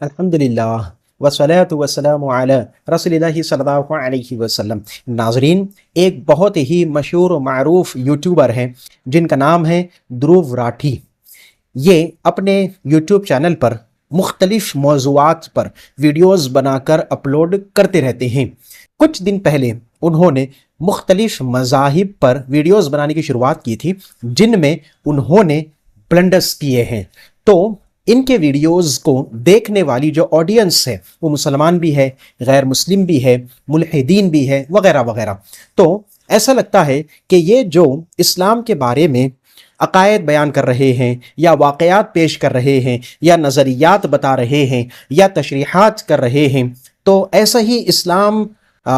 الحمدللہ والصلاۃ والسلام علی رسول اللہ صلی اللہ علیہ وسلم۔ ناظرین، ایک بہت ہی مشہور و معروف یوٹیوبر ہیں جن کا نام ہے دھرو راٹھی۔ یہ اپنے یوٹیوب چینل پر مختلف موضوعات پر ویڈیوز بنا کر اپلوڈ کرتے رہتے ہیں۔ کچھ دن پہلے انہوں نے مختلف مذاہب پر ویڈیوز بنانے کی شروعات کی تھی، جن میں انہوں نے بلنڈرز کیے ہیں۔ تو ان کے ویڈیوز کو دیکھنے والی جو آڈینس ہے وہ مسلمان بھی ہے، غیر مسلم بھی ہے، ملحدین بھی ہے، وغیرہ وغیرہ۔ تو ایسا لگتا ہے کہ یہ جو اسلام کے بارے میں عقائد بیان کر رہے ہیں یا واقعات پیش کر رہے ہیں یا نظریات بتا رہے ہیں یا تشریحات کر رہے ہیں، تو ایسا ہی اسلام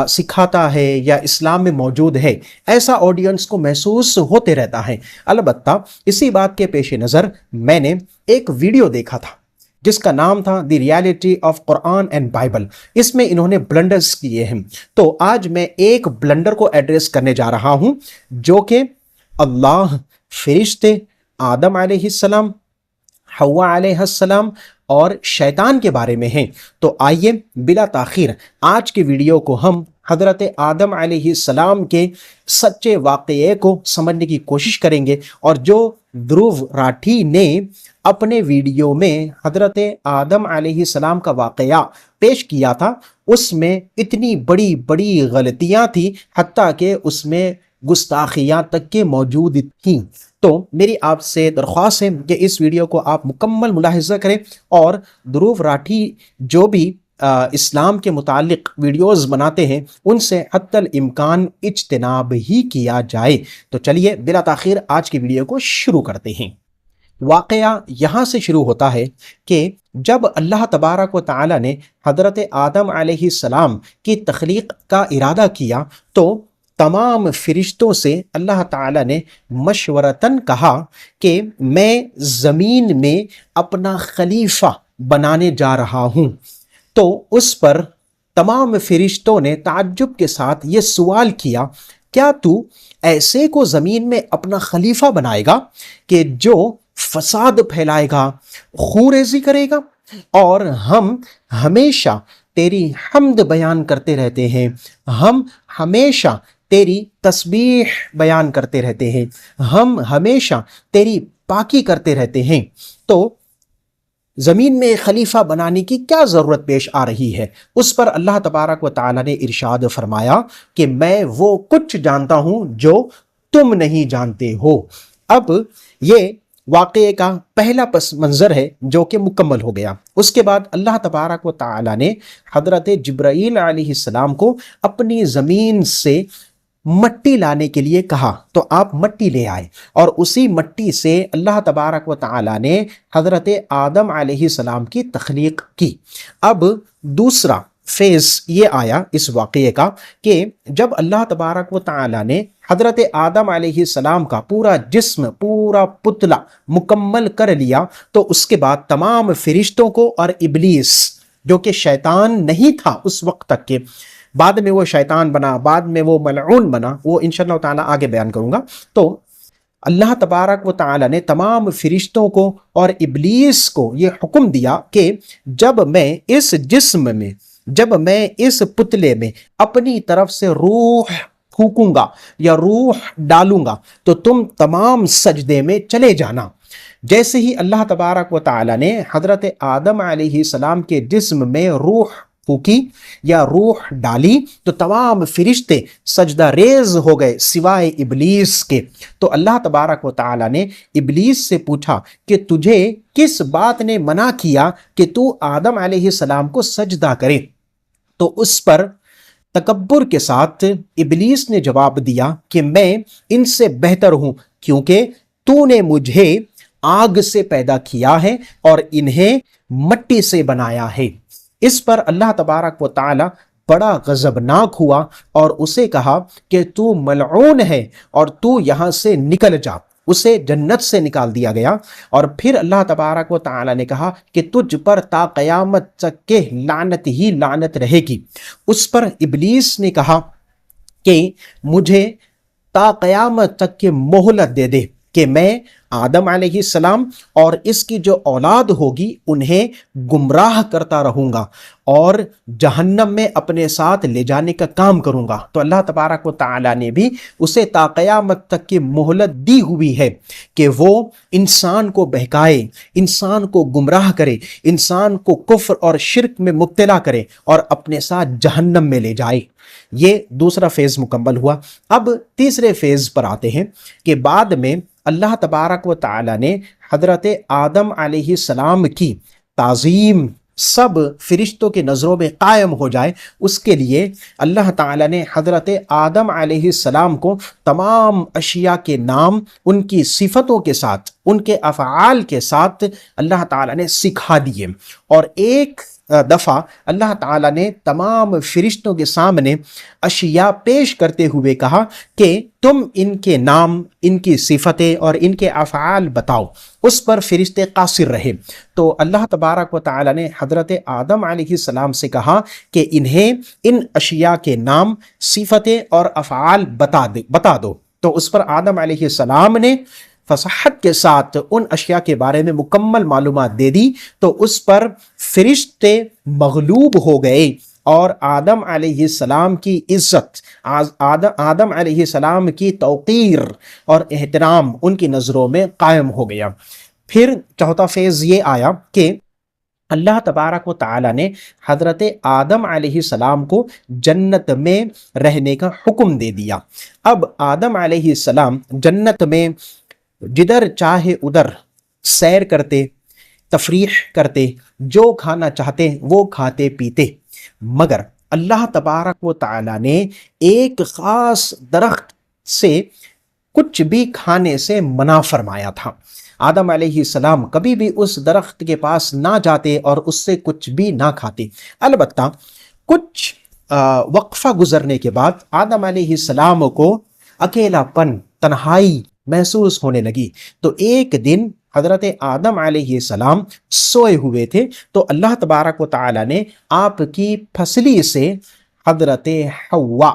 سکھاتا ہے یا اسلام میں موجود ہے، ایسا آڈینس کو محسوس ہوتے رہتا ہے۔ البتہ اسی بات کے پیش نظر میں نے ایک ویڈیو دیکھا تھا جس کا نام تھا the reality of Quran and Bible. اس میں انہوں نے بلنڈرز کیے ہیں۔ تو آج میں ایک بلنڈر کو ایڈریس کرنے جا رہا ہوں جو کہ اللہ، فرشتے، آدم علیہ السلام، حوا علیہ السلام اور شیطان کے بارے میں ہیں۔ تو آئیے بلا تاخیر آج کے ویڈیو کو ہم حضرت آدم علیہ السلام کے سچے واقعے کو سمجھنے کی کوشش کریں گے، اور جو دھرو راٹھی نے اپنے ویڈیو میں حضرت آدم علیہ السلام کا واقعہ پیش کیا تھا، اس میں اتنی بڑی بڑی غلطیاں تھیں، حتیٰ کہ اس میں گستاخیاں تک کے موجود تھیں۔ تو میری آپ سے درخواست ہے کہ اس ویڈیو کو آپ مکمل ملاحظہ کریں، اور دھرو راٹھی جو بھی اسلام کے متعلق ویڈیوز بناتے ہیں ان سے حتی الامکان اجتناب ہی کیا جائے۔ تو چلیے بلا تاخیر آج کی ویڈیو کو شروع کرتے ہیں۔ واقعہ یہاں سے شروع ہوتا ہے کہ جب اللہ تبارک و تعالی نے حضرت آدم علیہ السلام کی تخلیق کا ارادہ کیا تو تمام فرشتوں سے اللہ تعالیٰ نے مشورتاً کہا کہ میں زمین میں اپنا خلیفہ بنانے جا رہا ہوں۔ تو اس پر تمام فرشتوں نے تعجب کے ساتھ یہ سوال کیا، کیا تو ایسے کو زمین میں اپنا خلیفہ بنائے گا کہ جو فساد پھیلائے گا، خون ریزی کرے گا؟ اور ہم ہمیشہ تیری حمد بیان کرتے رہتے ہیں، ہم ہمیشہ تیری تسبیح بیان کرتے رہتے ہیں، ہم ہمیشہ تیری پاکی کرتے رہتے ہیں، تو زمین میں خلیفہ بنانے کی کیا ضرورت پیش آ رہی ہے؟ اس پر اللہ تبارک و تعالی نے ارشاد فرمایا کہ میں وہ کچھ جانتا ہوں جو تم نہیں جانتے ہو۔ اب یہ واقعے کا پہلا پس منظر ہے جو کہ مکمل ہو گیا۔ اس کے بعد اللہ تبارک و تعالی نے حضرت جبرائیل علیہ السلام کو اپنی زمین سے مٹی لانے کے لیے کہا، تو آپ مٹی لے آئے، اور اسی مٹی سے اللہ تبارک و تعالی نے حضرت آدم علیہ السلام کی تخلیق کی۔ اب دوسرا فیز یہ آیا اس واقعے کا کہ جب اللہ تبارک و تعالی نے حضرت آدم علیہ السلام کا پورا جسم، پورا پتلا مکمل کر لیا، تو اس کے بعد تمام فرشتوں کو اور ابلیس جو کہ شیطان نہیں تھا اس وقت تک کے، بعد میں وہ شیطان بنا، بعد میں وہ ملعون بنا، وہ انشاءاللہ تعالی آگے بیان کروں گا۔ تو اللہ تبارک و تعالی نے تمام فرشتوں کو اور ابلیس کو یہ حکم دیا کہ جب میں اس جسم میں، جب میں اس پتلے میں اپنی طرف سے روح پھونکوں گا یا روح ڈالوں گا تو تم تمام سجدے میں چلے جانا۔ جیسے ہی اللہ تبارک و تعالی نے حضرت آدم علیہ السلام کے جسم میں روح پھونکی یا روح ڈالی تو تمام فرشتے سجدہ ریز ہو گئے سوائے ابلیس کے۔ تو اللہ تبارک و تعالی نے ابلیس سے پوچھا کہ تجھے کس بات نے منع کیا کہ تو آدم علیہ السلام کو سجدہ کرے؟ تو اس پر تکبر کے ساتھ ابلیس نے جواب دیا کہ میں ان سے بہتر ہوں، کیونکہ تو نے مجھے آگ سے پیدا کیا ہے اور انہیں مٹی سے بنایا ہے۔ اس پر اللہ تبارک و تعالی بڑا غضبناک ہوا اور اسے کہا کہ تو ملعون ہے اور تو یہاں سے نکل جا۔ اسے جنت سے نکال دیا گیا، اور پھر اللہ تبارک و تعالی نے کہا کہ تجھ پر تا قیامت تک کے لعنت ہی لعنت رہے گی۔ اس پر ابلیس نے کہا کہ مجھے تا قیامت تک کے مہلت دے دے کہ میں آدم علیہ السلام اور اس کی جو اولاد ہوگی انہیں گمراہ کرتا رہوں گا اور جہنم میں اپنے ساتھ لے جانے کا کام کروں گا۔ تو اللہ تبارک و تعالیٰ نے بھی اسے تا قیامت تک کی مہلت دی ہوئی ہے کہ وہ انسان کو بہکائے، انسان کو گمراہ کرے، انسان کو کفر اور شرک میں مبتلا کرے اور اپنے ساتھ جہنم میں لے جائے۔ یہ دوسرا فیز مکمل ہوا۔ اب تیسرے فیز پر آتے ہیں کہ بعد میں اللہ تبارک و تعالیٰ نے حضرت آدم علیہ السلام کی تعظیم سب فرشتوں کی نظروں میں قائم ہو جائے، اس کے لیے اللہ تعالیٰ نے حضرت آدم علیہ السلام کو تمام اشیاء کے نام ان کی صفتوں کے ساتھ، ان کے افعال کے ساتھ اللہ تعالیٰ نے سکھا دیے، اور ایک دفعہ اللہ تعالیٰ نے تمام فرشتوں کے سامنے اشیاء پیش کرتے ہوئے کہا کہ تم ان کے نام، ان کی صفتیں اور ان کے افعال بتاؤ۔ اس پر فرشتے قاصر رہے، تو اللہ تبارک و تعالیٰ نے حضرت آدم علیہ السلام سے کہا کہ انہیں ان اشیاء کے نام، صفتیں اور افعال بتا دو۔ تو اس پر آدم علیہ السلام نے فصاحت کے ساتھ ان اشیاء کے بارے میں مکمل معلومات دے دی، تو اس پر فرشتے مغلوب ہو گئے اور آدم علیہ السلام کی عزت، آدم علیہ السلام کی توقیر اور احترام ان کی نظروں میں قائم ہو گیا۔ پھر چوتھا فیز یہ آیا کہ اللہ تبارک و تعالیٰ نے حضرت آدم علیہ السلام کو جنت میں رہنے کا حکم دے دیا۔ اب آدم علیہ السلام جنت میں جدھر چاہے ادھر سیر کرتے، تفریح کرتے، جو کھانا چاہتے وہ کھاتے پیتے، مگر اللہ تبارک و تعالیٰ نے ایک خاص درخت سے کچھ بھی کھانے سے منع فرمایا تھا۔ آدم علیہ السلام کبھی بھی اس درخت کے پاس نہ جاتے اور اس سے کچھ بھی نہ کھاتے۔ البتہ کچھ وقفہ گزرنے کے بعد آدم علیہ السلام کو اکیلا پن، تنہائی محسوس ہونے لگی، تو ایک دن حضرت آدم علیہ السلام سوئے ہوئے تھے، تو اللہ تبارک و تعالیٰ نے آپ کی پھسلی سے حضرت حوا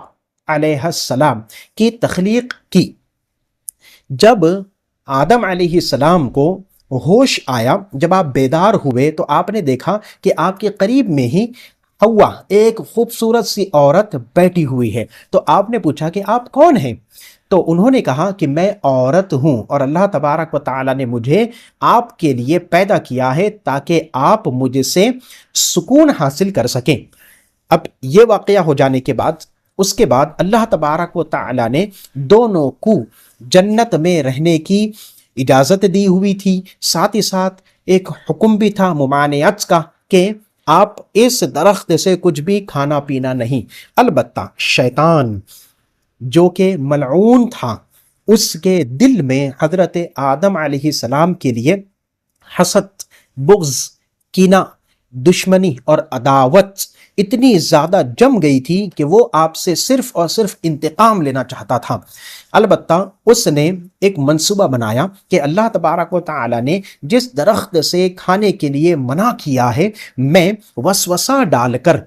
علیہ السلام کی تخلیق کی۔ جب آدم علیہ السلام کو ہوش آیا، جب آپ بیدار ہوئے، تو آپ نے دیکھا کہ آپ کے قریب میں ہی حوا ایک خوبصورت سی عورت بیٹھی ہوئی ہے۔ تو آپ نے پوچھا کہ آپ کون ہیں؟ تو انہوں نے کہا کہ میں عورت ہوں اور اللہ تبارک و تعالیٰ نے مجھے آپ کے لیے پیدا کیا ہے تاکہ آپ مجھ سے سکون حاصل کر سکیں۔ اب یہ واقعہ ہو جانے کے بعد، اس کے بعد اللہ تبارک و تعالیٰ نے دونوں کو جنت میں رہنے کی اجازت دی ہوئی تھی، ساتھ ہی ساتھ ایک حکم بھی تھا ممانعت کا کہ آپ اس درخت سے کچھ بھی کھانا پینا نہیں۔ البتہ شیطان جو کہ ملعون تھا، اس کے دل میں حضرت آدم علیہ السلام کے لیے حسد، بغض، کینہ، دشمنی اور عداوت اتنی زیادہ جم گئی تھی کہ وہ آپ سے صرف اور صرف انتقام لینا چاہتا تھا۔ البتہ اس نے ایک منصوبہ بنایا کہ اللہ تبارک و تعالیٰ نے جس درخت سے کھانے کے لیے منع کیا ہے، میں وسوسہ ڈال کر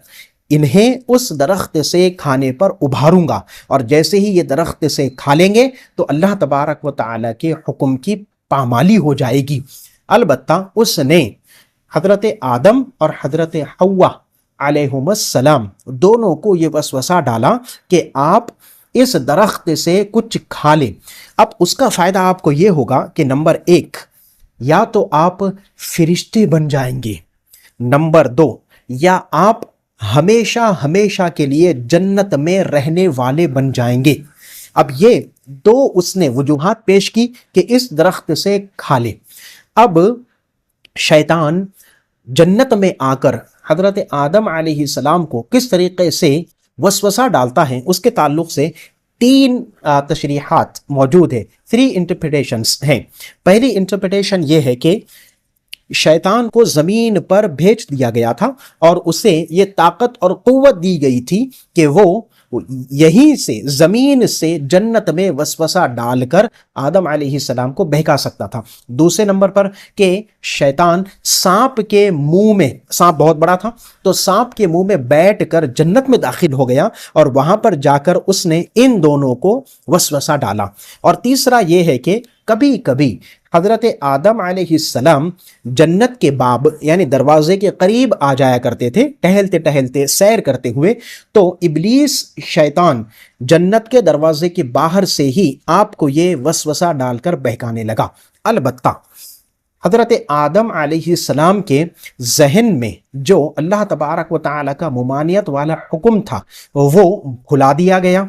انہیں اس درخت سے کھانے پر ابھاروں گا، اور جیسے ہی یہ درخت سے کھا لیں گے تو اللہ تبارک و تعالیٰ کے حکم کی پامالی ہو جائے گی۔ البتہ اس نے حضرت آدم اور حضرت حوا علیہم السلام دونوں کو یہ وسوسہ ڈالا کہ آپ اس درخت سے کچھ کھا لیں۔ اب اس کا فائدہ آپ کو یہ ہوگا کہ نمبر 1، یا تو آپ فرشتے بن جائیں گے، نمبر 2، یا آپ ہمیشہ ہمیشہ کے لیے جنت میں رہنے والے بن جائیں گے۔ اب یہ دو اس نے وجوہات پیش کی کہ اس درخت سے کھا لے۔ اب شیطان جنت میں آ کر حضرت آدم علیہ السلام کو کس طریقے سے وسوسہ ڈالتا ہے، اس کے تعلق سے 3 تشریحات موجود ہیں، 3 انٹرپریٹیشنز ہیں۔ پہلی انٹرپریٹیشن یہ ہے کہ شیطان کو زمین پر بھیج دیا گیا تھا اور اسے یہ طاقت اور قوت دی گئی تھی کہ وہ یہیں سے، زمین سے جنت میں وسوسہ ڈال کر آدم علیہ السلام کو بہکا سکتا تھا۔ دوسرے نمبر پر کہ شیطان سانپ کے منہ میں، سانپ بہت بڑا تھا، تو سانپ کے منہ میں بیٹھ کر جنت میں داخل ہو گیا اور وہاں پر جا کر اس نے ان دونوں کو وسوسہ ڈالا۔ اور تیسرا یہ ہے کہ کبھی کبھی حضرت آدم علیہ السلام جنت کے باب یعنی دروازے کے قریب آ جایا کرتے تھے ٹہلتے ٹہلتے سیر کرتے ہوئے، تو ابلیس شیطان جنت کے دروازے کے باہر سے ہی آپ کو یہ وسوسہ ڈال کر بہکانے لگا۔ البتہ حضرت آدم علیہ السلام کے ذہن میں جو اللہ تبارک و تعالیٰ کا ممانعت والا حکم تھا وہ بھلا دیا گیا،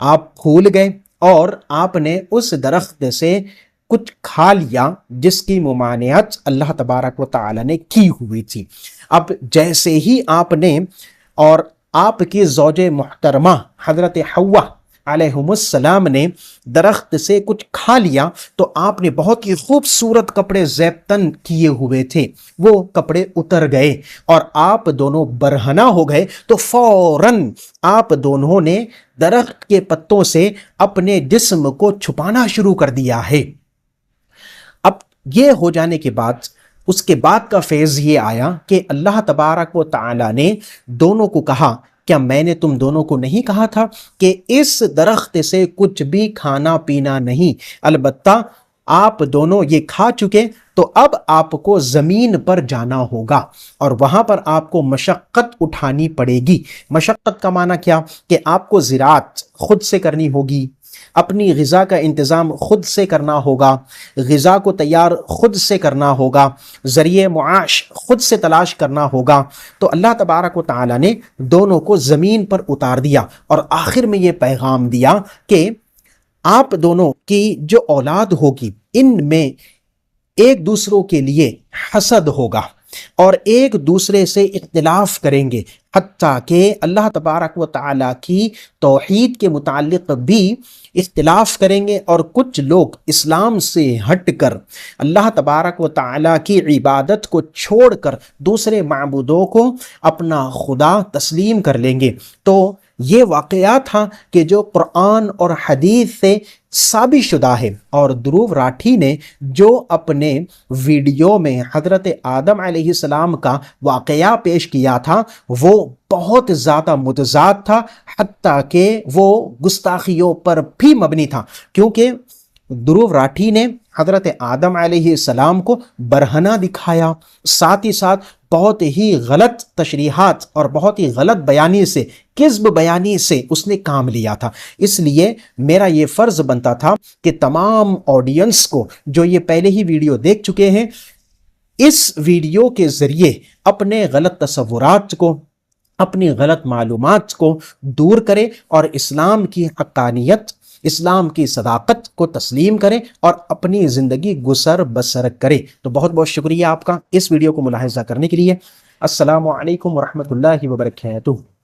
آپ بھول گئے اور آپ نے اس درخت سے کچھ کھا لیا جس کی ممانعت اللہ تبارک و تعالیٰ نے کی ہوئی تھی۔ اب جیسے ہی آپ نے اور آپ کی زوج محترمہ حضرت حوا علیہم السلام نے درخت سے کچھ کھا لیا تو آپ نے بہت ہی خوبصورت کپڑے زیب تن کیے ہوئے تھے، وہ کپڑے اتر گئے اور آپ دونوں برہنہ ہو گئے، تو فوراً آپ دونوں نے درخت کے پتوں سے اپنے جسم کو چھپانا شروع کر دیا ہے۔ اب یہ ہو جانے کے بعد اس کے بعد کا فیض یہ آیا کہ اللہ تبارک و تعالیٰ نے دونوں کو کہا، کیا میں نے تم دونوں کو نہیں کہا تھا کہ اس درخت سے کچھ بھی کھانا پینا نہیں، البتہ آپ دونوں یہ کھا چکے تو اب آپ کو زمین پر جانا ہوگا اور وہاں پر آپ کو مشقت اٹھانی پڑے گی۔ مشقت کا معنی کیا؟ کہ آپ کو زراعت خود سے کرنی ہوگی، اپنی غذا کا انتظام خود سے کرنا ہوگا، غذا کو تیار خود سے کرنا ہوگا، ذریعہ معاش خود سے تلاش کرنا ہوگا۔ تو اللہ تبارک و تعالیٰ نے دونوں کو زمین پر اتار دیا اور آخر میں یہ پیغام دیا کہ آپ دونوں کی جو اولاد ہوگی ان میں ایک دوسروں کے لیے حسد ہوگا اور ایک دوسرے سے اختلاف کریں گے، حتیٰ کہ اللہ تبارک و تعالیٰ کی توحید کے متعلق بھی اختلاف کریں گے، اور کچھ لوگ اسلام سے ہٹ کر اللہ تبارک و تعالیٰ کی عبادت کو چھوڑ کر دوسرے معبودوں کو اپنا خدا تسلیم کر لیں گے۔ تو یہ واقعہ تھا کہ جو قرآن اور حدیث سے ثابت شدہ ہے، اور دروو راٹھی نے جو اپنے ویڈیو میں حضرت آدم علیہ السلام کا واقعہ پیش کیا تھا وہ بہت زیادہ متضاد تھا، حتیٰ کہ وہ گستاخیوں پر بھی مبنی تھا، کیونکہ دروو راٹھی نے حضرت آدم علیہ السلام کو برہنہ دکھایا، ساتھ ہی ساتھ بہت ہی غلط تشریحات اور بہت ہی غلط بیانی سے، کذب بیانی سے اس نے کام لیا تھا۔ اس لیے میرا یہ فرض بنتا تھا کہ تمام آڈینس کو جو یہ پہلے ہی ویڈیو دیکھ چکے ہیں، اس ویڈیو کے ذریعے اپنے غلط تصورات کو، اپنی غلط معلومات کو دور کرے اور اسلام کی حقانیت، اسلام کی صداقت کو تسلیم کرے اور اپنی زندگی گزر بسر کرے۔ تو بہت بہت شکریہ آپ کا اس ویڈیو کو ملاحظہ کرنے کے لیے۔ السلام علیکم ورحمۃ اللہ وبرکاتہ۔